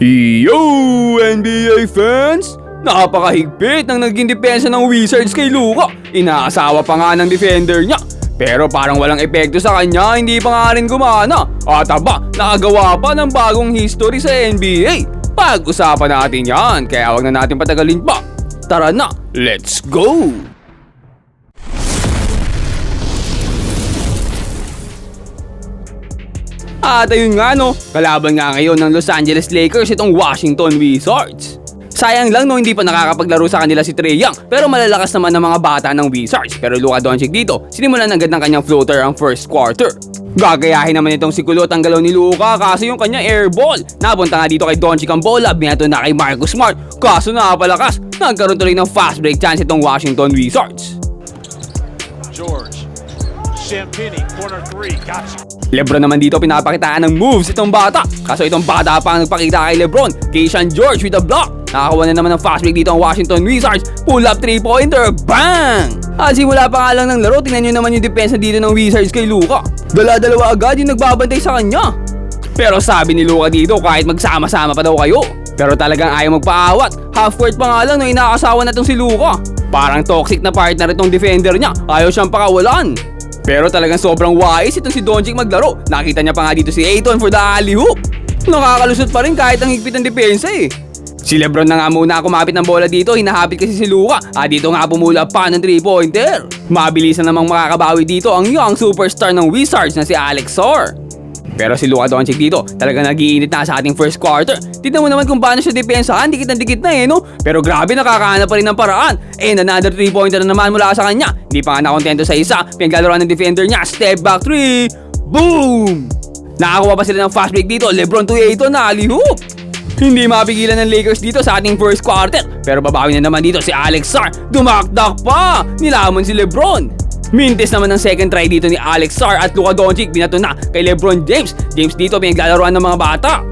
Yo, NBA fans! Napakahigpit ng naging depensa ng Wizards kay Luka. Inaasawa pa nga ng defender niya. Pero parang walang epekto sa kanya, hindi pa nga rin gumana. At aba, nakagawa pa ng bagong history sa NBA. Pag-usapan natin yan, kaya wag na natin patagalin pa. Tara na, let's go! At ayun nga no, kalaban nga ngayon ng Los Angeles Lakers itong Washington Wizards. Sayang lang no, hindi pa nakakapaglaro sa kanila si Trae Young, pero malalakas naman ng mga bata ng Wizards. Pero Luka Doncic dito, sinimulan agad ng kanyang floater ang first quarter. Gagayahin naman itong si Kulot ang galaw ni Luka kaso yung kanyang airball. Napunta nga dito kay Doncic ang bola, binato na kay Marcus Smart. Kaso napalakas, nagkaroon tuloy ng fast break chance itong Washington Wizards. George, Champagny, corner three, gotcha. Lebron naman dito pinapakitaan ng moves itong bata. Kaso itong bata pa ang nagpakita kay Lebron. Keyshawn George with a block. Nakakuha na naman ng fast break dito ang Washington Wizards. Pull up 3-pointer. Bang! At simula pa nga lang ng laro, tingnan nyo naman yung depensa dito ng Wizards kay Luka. Dala-dalawa agad yung nagbabantay sa kanya. Pero sabi ni Luka dito kahit magsama-sama pa daw kayo. Pero talagang ayaw magpaawat. Half court pa nga lang no, inakasawa na tong si Luka. Parang toxic na partner itong defender niya. Ayaw siyang pakawalan. Pero talagang sobrang wise itong si Doncic maglaro. Nakita niya pa nga dito si Ayton for the alley-oop. Nakakalusot pa rin kahit ang higpit ng depensa eh. Si Lebron na nga muna kumapit ng bola dito, hinahapit kasi si Luka. At dito nga pumula pa ng 3-pointer. Mabilis na namang makakabawi dito ang young superstar ng Wizards na si Alex Sor. Pero si Luka Doncic dito, talagang nag-iinit na sa ating first quarter. Tignan mo naman kung paano siya depensahan, dikit na eh no? Pero grabe, nakakahanap pa rin ng paraan. And another 3-pointer na naman mula sa kanya. Hindi pa nga nakontento sa isa, pinaglalaroan ng defender niya, step back 3, boom! Nakakuha pa sila ng fast break dito, Lebron to Ayton na alley-oop. Hindi mapigilan ng Lakers dito sa ating first quarter. Pero babawi na naman dito si Alex Sar, dumakdak pa! Nilamon si Lebron. Mintis naman ng second try dito ni Alex Sar at Luka Doncic, binato na kay LeBron James. James dito pinaglalaroan ng mga bata.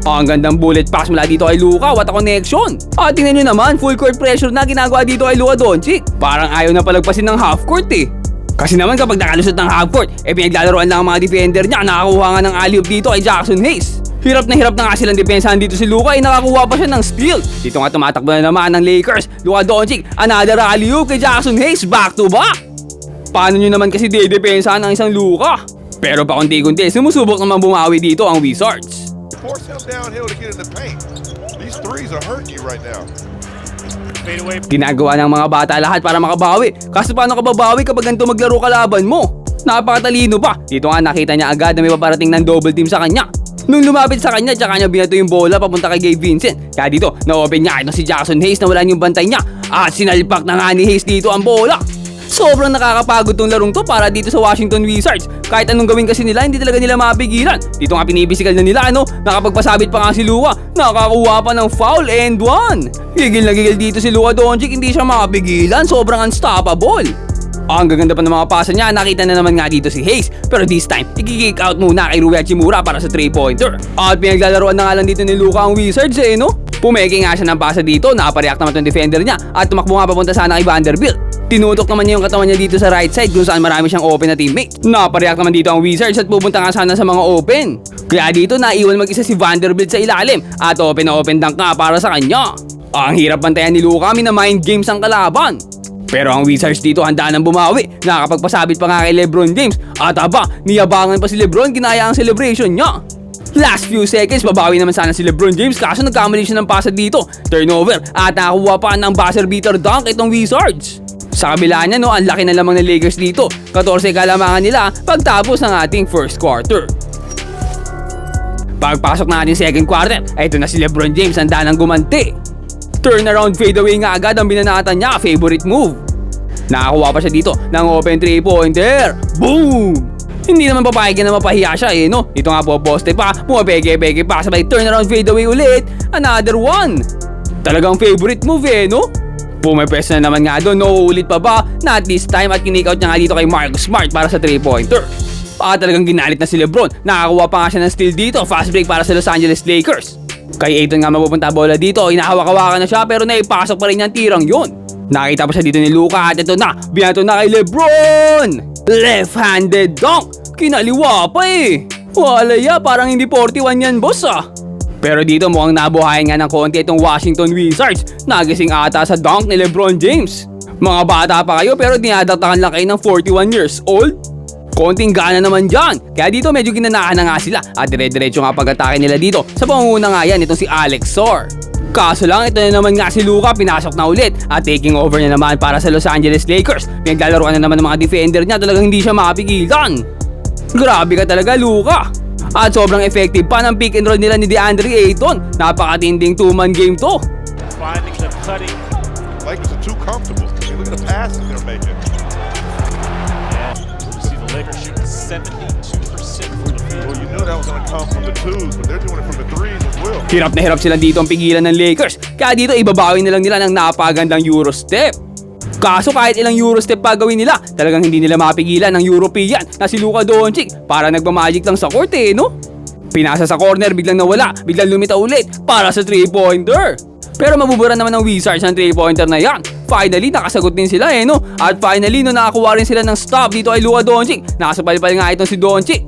Ang gandang bullet pass mula dito kay Luka, what a connection. At tingnan nyo naman, full court pressure na ginagawa dito kay Luka Doncic. Parang ayaw na palagpasin ng half court eh. Kasi naman kapag nakalusot ng half court, pinaglalaroan lang ang mga defender niya. Nakakuha nga ng alley-oop dito kay Jackson Hayes. Hirap na nga silang depensahan dito si Luka, nakakuha pa siya ng steal. Dito nga tumatakbo na naman ng Lakers. Luka Doncic, another alley-oop kay Jackson Hayes, back to back. Paano nyo naman kasi dedepensahan ng isang Luka? Pero pa konti-kunti, sumusubok naman bumawi dito ang Wizards. Force him downhill to get in the paint. These threes are hurting you right now. Fade away. Ginagawa ng mga bata lahat para makabawi. Kaso paano ka babawi kapag ganito maglaro kalaban mo? Napakatalino pa. Dito nga nakita niya agad na may paparating ng double team sa kanya. Nung lumapit sa kanya, tsaka niya binato yung bola papunta kay Gabe Vincent. Kaya dito, na-open niya itong si Jackson Hayes na wala yung bantay niya. At sinalpak na nga ni Hayes dito ang bola. Sobrang nakakapagod tong larong to para dito sa Washington Wizards. Kahit anong gawin kasi nila, hindi talaga nila mapigilan. Dito nga pinipisikal na nila, no? Nakapagpasabit pa nga si Luka. Nakakuha pa ng foul and one. Gigil na gigil dito si Luka Doncic, hindi siya mapigilan. Sobrang unstoppable. Ang gaganda pa ng mga pasa niya, nakita na naman nga dito si Hayes. Pero this time, i-kick out muna kay Rui Hachimura para sa 3-pointer. At pinaglalaroan na nga lang dito ni Luka ang Wizards eh, no? Pumeke nga siya ng pasa dito, nakapareact naman itong defender niya. At tumakbo nga papunta sana kay Vanderbilt. Tinutok naman niya yung katawan niya dito sa right side kung saan marami siyang open na teammate. Napareact naman dito ang Wizards at pupunta nga sana sa mga open. Kaya dito naiwan mag-isa si Vanderbilt sa ilalim at open na open dunk nga para sa kanya. Ang hirap bantayan ni Luka, mina-mind games ang kalaban. Pero ang Wizards dito handa nang bumawi. Nakakapagpasabit pa nga kay LeBron James. At aba, niyabangan pa si LeBron, ginaya ang celebration niya. Last few seconds, babawi naman sana si LeBron James kaso nagkamali siya ng pasa dito. Turnover at nakakuha pa ng buzzer beater dunk itong Wizards. Sa kabila niya no, ang laki na lamang ng Lakers dito. 14 kalamangan nila pagtapos ng ating first quarter. Pagpasok na ating second quarter, ay ito na si LeBron James, handa nang gumanti. Turnaround fadeaway nga agad ang binanatan niya, favorite move. Nakakuha pa siya dito ng open 3-pointer. Boom! Hindi naman papayag na mapahiya siya eh no. Ito nga po poste pa, pumapeke-peke pa, sabay turnaround fadeaway ulit. Another one. Talagang favorite move eh no. Pumapes na naman nga doon, no ulit pa ba? Not this time at kinik-out niya nga dito kay Marcus Smart para sa 3-pointer. Talagang ginalit na si Lebron. Nakakuha pa nga siya ng steal dito, fast break para sa Los Angeles Lakers. Kay Ayton nga mapupunta bola dito, hinahawak-hawakan na siya pero naipasok pa rin niya ang tirang yun. Nakita pa siya dito ni Luka at ito na, binato na kay Lebron! Left-handed dunk! Kinaliwa pa eh! Walaya, parang hindi 41 yan boss ah! Pero dito mukhang nabuhayan nga ng konti itong Washington Wizards. Nagising ata sa dunk ni LeBron James. Mga bata pa kayo pero dinadaktakan lang kayo ng 41 years old? Konting gana naman dyan. Kaya dito medyo ginanahan na nga sila at dire-diretso nga pag-atake nila dito. Sa pangunguna nga yan itong si Alex Sor. Kaso lang ito na naman nga si Luka pinasok na ulit at taking over na naman para sa Los Angeles Lakers. Pinaglalaroan na naman ng mga defender niya, talagang hindi siya mapigilan. Grabe ka talaga Luka. At sobrang effective pa ng pick and roll nila ni DeAndre Ayton. Napakatinding 2-man game to. Finding the cutting. Lakers are too comfortable. I mean, look at the passes they're making. And you see the Lakers shooting 72% from the field. Well, you knew that was going to come from the twos, but they're doing it from the threes as well. Hirap na hirap sila dito ang pigilan ng Lakers. Kaya dito ibabawi na lang nila ng napagandang Euro step. Kaso kahit ilang Euro step pa gawin nila, talagang hindi nila mapigilan ng European na si Luka Doncic. Para nagmamagic lang sa court no? Pinasa sa corner, biglang nawala, biglang lumitaw ulit para sa 3-pointer. Pero mabubura naman ng Wizards ang 3-pointer na yan. Finally, nakasagot din sila no? At finally, no, nakakuha rin sila ng stop dito kay Luka Doncic. Nakasapalpal nga itong si Doncic.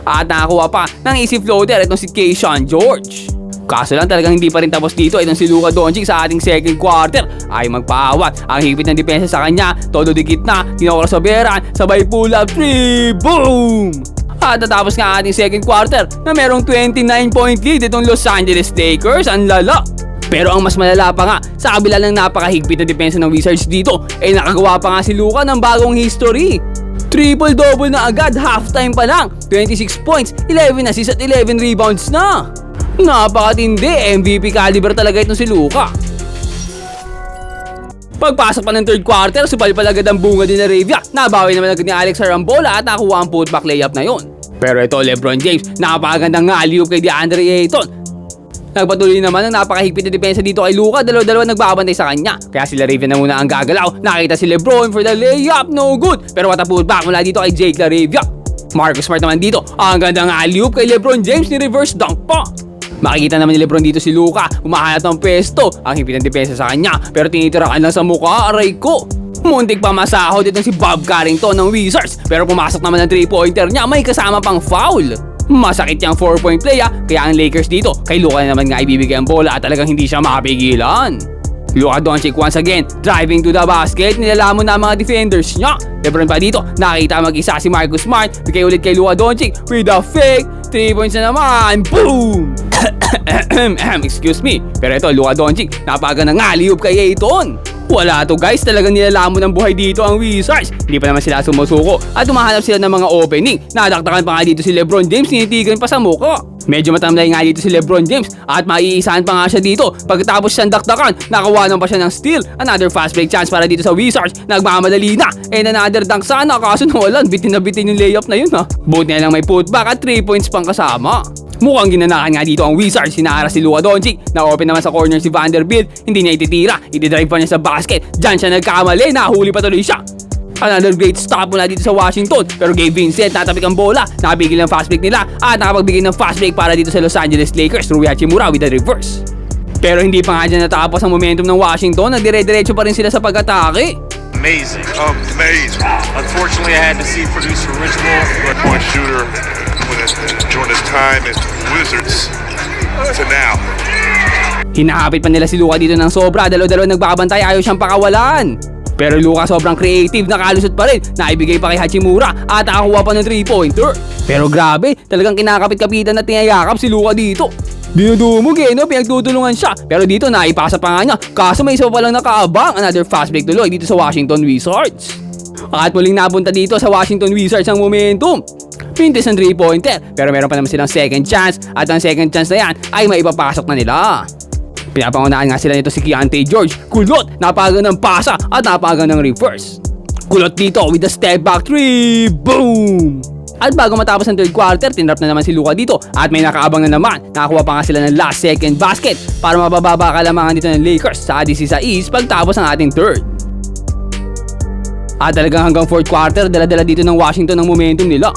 At nakakuha pa ng easy floater itong si Keyshawn George. Kaso lang talagang hindi pa rin tapos dito itong si Luka Doncic sa ating second quarter. Ay magpaawat, ang higpit ng depensa sa kanya, todo dikit na, kinokrasoberan, sabay pull up 3, boom! At natapos nga ating second quarter na merong 29-point lead itong Los Angeles Lakers, ang lala. Pero ang mas malala pa nga, sa kabila ng napakahigpit na depensa ng Wizards dito, nakagawa pa nga si Luka ng bagong history. Triple-double na agad, halftime pa lang, 26 points, 11 assists at 11 rebounds na. Napakatindi, MVP caliber talaga itong si Luka. Pagpasok pa ng third quarter, supalpal agad ang bunga din na Ravia. Nabawi naman agad ni Alex Arambola at nakuha ang putback layup na yon. Pero ito LeBron James, napakagandang alley-oop kay DeAndre Ayton. Nagpatuloy naman ang napakahigpit na depensa dito kay Luka, dalawa-dalawa nagbabantay sa kanya. Kaya sila Ravia na muna ang gagalaw. Nakita si LeBron for the layup, no good. Pero what a putback mula dito kay Jake LaRavia. Marcus Smart naman dito, ang gandang alley-oop kay LeBron James ni reverse dunk pa. Makikita naman ni LeBron dito si Luka, umahanap ng pwesto, ang higpit ng depensa sa kanya, pero tinitirakan lang sa mukha, aray ko. Muntik pa masahod itong si Bob Carrington ng Wizards, pero pumasok naman ng 3-pointer niya, may kasama pang foul. Masakit yung 4-point play kaya ang Lakers dito, kay Luka naman nga ibibigay ang bola at talagang hindi siya mapigilan. Luka Doncic once again, driving to the basket, nilalamon na ang mga defenders niya. LeBron pa dito, nakita mag-isa si Marcus Smart, bigay ulit kay Luka Doncic with a fake, 3 points na naman, boom! Excuse me, pero ito Luka Doncic, napagandang alley-oop kay Ayton. Wala to guys, talagang nilalamon ng buhay dito ang Wizards. Hindi pa naman sila sumusuko at humahanap sila ng mga opening. Nadaktakan pa nga dito si LeBron James, tinitigan pa sa mukha. Medyo matamlay nga dito si LeBron James at maiisahan pa nga siya dito. Pagkatapos siyang daktakan, nakawanan pa siya ng steal. Another fast break chance para dito sa Wizards. Nagmamadali na. And another dunk sana, kaso nawalan. Bitin na bitin yung layup na yun Buti na lang may putback at 3 points pang kasama. Mukhang ginanakan nga dito ang Wizards. Sinara si Luka Doncic. Na-open naman sa corner si Vanderbilt. Hindi niya ititira. Ididrive pa niya sa basket. Diyan siya nagkamali. Nahuli pa tuloy siya. Another great stop mula dito sa Washington. Pero Gabe Vincent natapik ang bola. Nakabigil ng fast break nila. At nakapagbigay ng fast break para dito sa Los Angeles Lakers. Rui Hachimura with the reverse. Pero hindi pa nga dyan natapos ang momentum ng Washington. Nagdire-diretso pa rin sila sa pag-atake. Amazing. Amazing. Unfortunately, I had to see producer Rich Wolf. Point shooter during his time at Wizards to now. Hinahapit pa nila si Luka dito ng sobra. Dalaw-dalaw nagbabantay, ayaw siyang pakawalan. Pero Luka sobrang creative, nakalusot pa rin. Naibigay pa kay Hachimura at nakakuha pa ng 3-pointer. Pero grabe, talagang kinakapit-kapitan at tinayakap si Luka dito. Dinudumog pinagtutulungan siya. Pero dito naipasa pa nga niya. Kaso may isa pa lang nakaabang. Another fast break tuloy dito sa Washington Wizards. At muling napunta dito sa Washington Wizards ang momentum. Pintis ng 3-pointer. Pero meron pa naman silang second chance. At ang second chance na yan ay maipapasok na nila. Pinapangunahan nga sila nito si Keontae George. Kulot, napagandang pasa at napagandang reverse. Kulot dito with a step back 3. Boom! At bago matapos ang third quarter, tinrap na naman si Luka dito at may nakaabang na naman. Nakakuha pa nga sila ng last second basket para mabababa kalamangan dito ng Lakers sa 16 sa East pagtapos ng ating third. At talagang hanggang fourth quarter, dala-dala dito ng Washington ang momentum nila.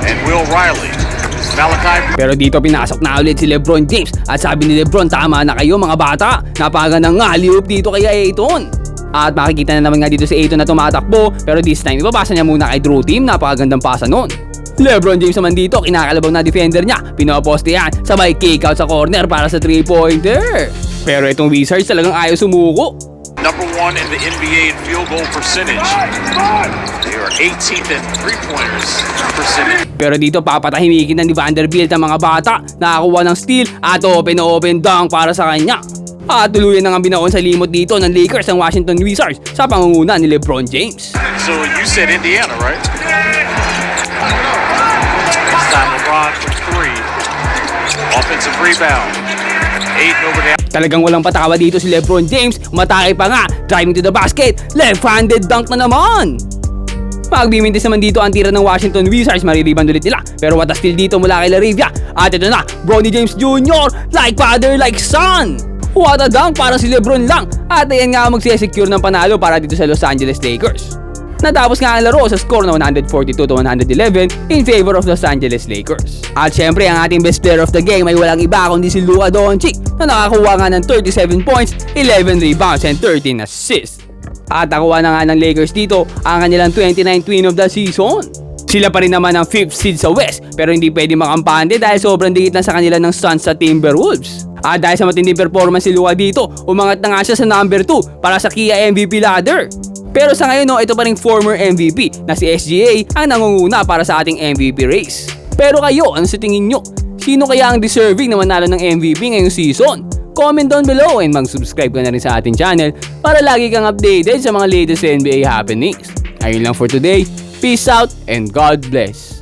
And Will Riley. Malachi. Pero dito pinasok na ulit si LeBron James at sabi ni LeBron, tama na kayo mga bata. Napagandang alley-oop dito kay Ayton. At makikita na naman nga dito si Ayton na tumatakbo, pero this time ibabasa niya muna kay Drew Team. Napakagandang pasa nun. LeBron James naman dito, kinakalabaw na defender niya. Pinopostehan, sabay kick out sa corner para sa 3-pointer. Pero itong Wizards talagang ayaw sumuko. Number 1 in the NBA in field goal percentage. They are 18th in three-pointers percentage. Pero dito papatahimikin na ni Vanderbilt ang mga bata. Nakakuha ng steal at open dunk para sa kanya. At tuluyan na nga binaon sa limot dito ng Lakers ang Washington Wizards sa pangunguna ni LeBron James. So you said Indiana, right? This time LeBron for 3. Offensive rebound. Aiden over the Talagang walang patawa dito si LeBron James. Umatake pa nga, driving to the basket, left-handed dunk na naman. Magbimintis naman dito ang tira ng Washington Wizards, maririband ulit nila. Pero what a steal dito mula kay Laravia. At ito na, Bronny James Jr. like father like son. What a dunk para si LeBron lang. At ayan nga magsisecure ng panalo para dito sa Los Angeles Lakers. Natapos nga ang laro sa score na 142-111 in favor of Los Angeles Lakers. At syempre ang ating best player of the game ay walang iba kundi si Luka Doncic na nakakuha nga ng 37 points, 11 rebounds and 13 assists. At nakuha na nga ng Lakers dito ang kanilang 29th win of the season. Sila pa rin naman ang 5th seed sa West pero hindi pwede makampante dahil sobrang dikit lang sa kanila ng Suns sa Timberwolves. At dahil sa matinding performance si Luka dito, umangat na nga siya sa number 2 para sa Kia MVP ladder. Pero sa ngayon ito pa rin former MVP na si SGA ang nangunguna para sa ating MVP race. Pero kayo, ano sa tingin nyo? Sino kaya ang deserving na manalo ng MVP ngayong season? Comment down below and mag-subscribe ka na rin sa ating channel para lagi kang updated sa mga latest NBA happenings. Ayun lang for today. Peace out and God bless.